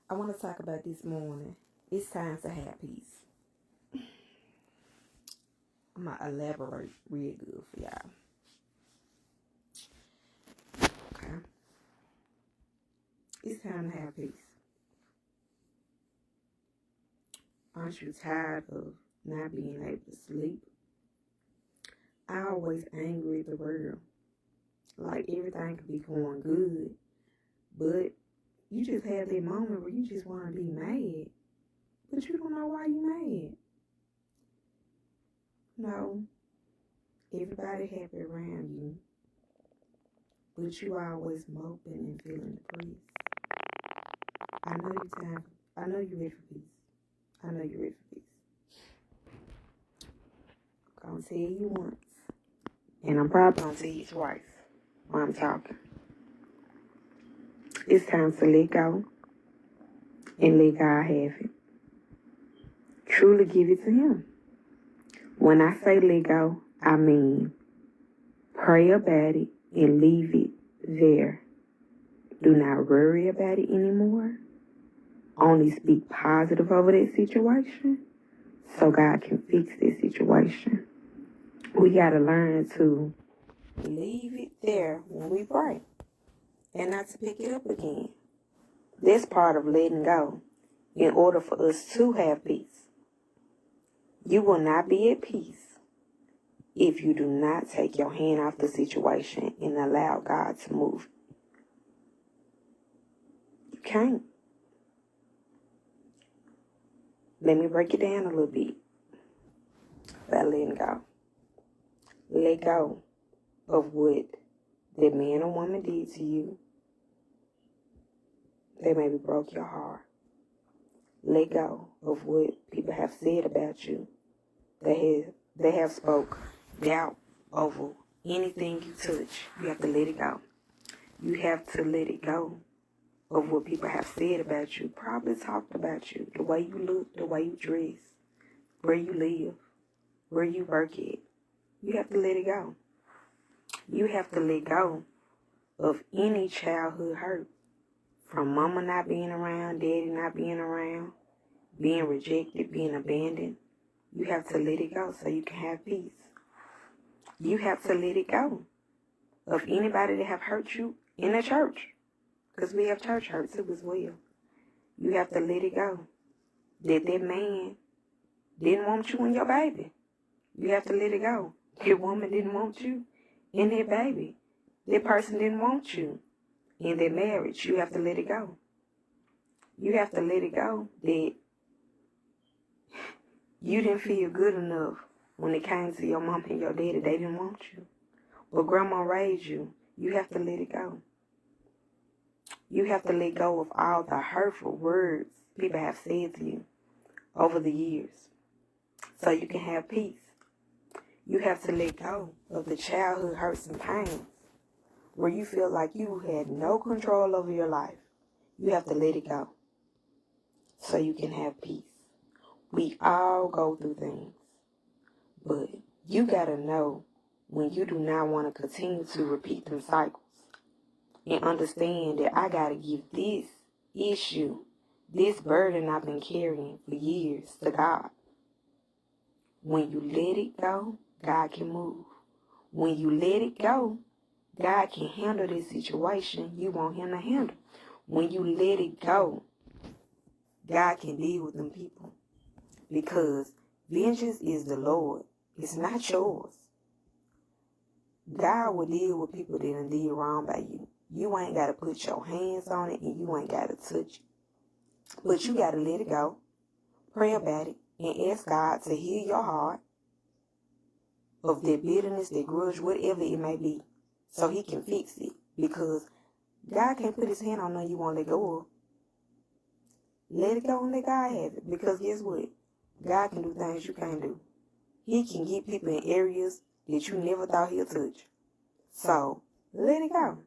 I want to talk about this morning. It's time to have peace. I'm going to elaborate real good for y'all. Okay? It's time to have peace. Aren't you tired of not being able to sleep? I always angry at the world. Like everything could be going good, but you just have that moment where you just want to be mad, but you don't know why you mad. No, everybody happy around you, but you always moping and feeling depressed. I know you time. I know you ready for peace. I know you ready for peace. I'm gonna tell you once, and I'm probably gonna tell you twice while I'm talking. It's time to let go and let God have it. Truly give it to Him. When I say let go, I mean pray about it and leave it there. Do not worry about it anymore. Only speak positive over that situation so God can fix this situation. We got to learn to leave it there when we pray and not to pick it up again. That's part of letting go in order for us to have peace. You will not be at peace if you do not take your hand off the situation and allow God to move. You can't. Let me break it down a little bit about letting go. Let go of what that man or woman did to you. They maybe broke your heart. Let go of what people have said about you. They have spoke doubt over anything you touch. You have to let it go. You have to let it go of what people have said about you, probably talked about you, the way you look, the way you dress, where you live, where you work at. You have to let it go. You have to let go of any childhood hurt. From mama not being around, daddy not being around, being rejected, being abandoned. You have to let it go so you can have peace. You have to let it go of anybody that have hurt you in the church. Because we have church hurt too as well. You have to let it go. That man didn't want you and your baby. You have to let it go. That woman didn't want you and their baby. That person didn't want you in their marriage. You have to let it go. You have to let it go that you didn't feel good enough when it came to your mom and your daddy. They didn't want you. But grandma raised you. You have to let it go. You have to let go of all the hurtful words people have said to you over the years so you can have peace. You have to let go of the childhood hurts and pains where you feel like you had no control over your life. You have to let it go so you can have peace. We all go through things, but you got to know when you do not want to continue to repeat them cycles and understand that I got to give this issue, this burden I've been carrying for years to God. When you let it go, God can move. When you let it go, God can handle this situation you want Him to handle. When you let it go, God can deal with them people. Because vengeance is the Lord. It's not yours. God will deal with people that done did wrong by you. You ain't got to put your hands on it and you ain't got to touch it. But you got to let it go. Pray about it and ask God to heal your heart of that bitterness, that grudge, whatever it may be, so He can fix it. Because God can't put His hand on nothing you won't let go of. Let it go and let God have it. Because guess what? God can do things you can't do. He can get people in areas that you never thought He'll touch. So, let it go.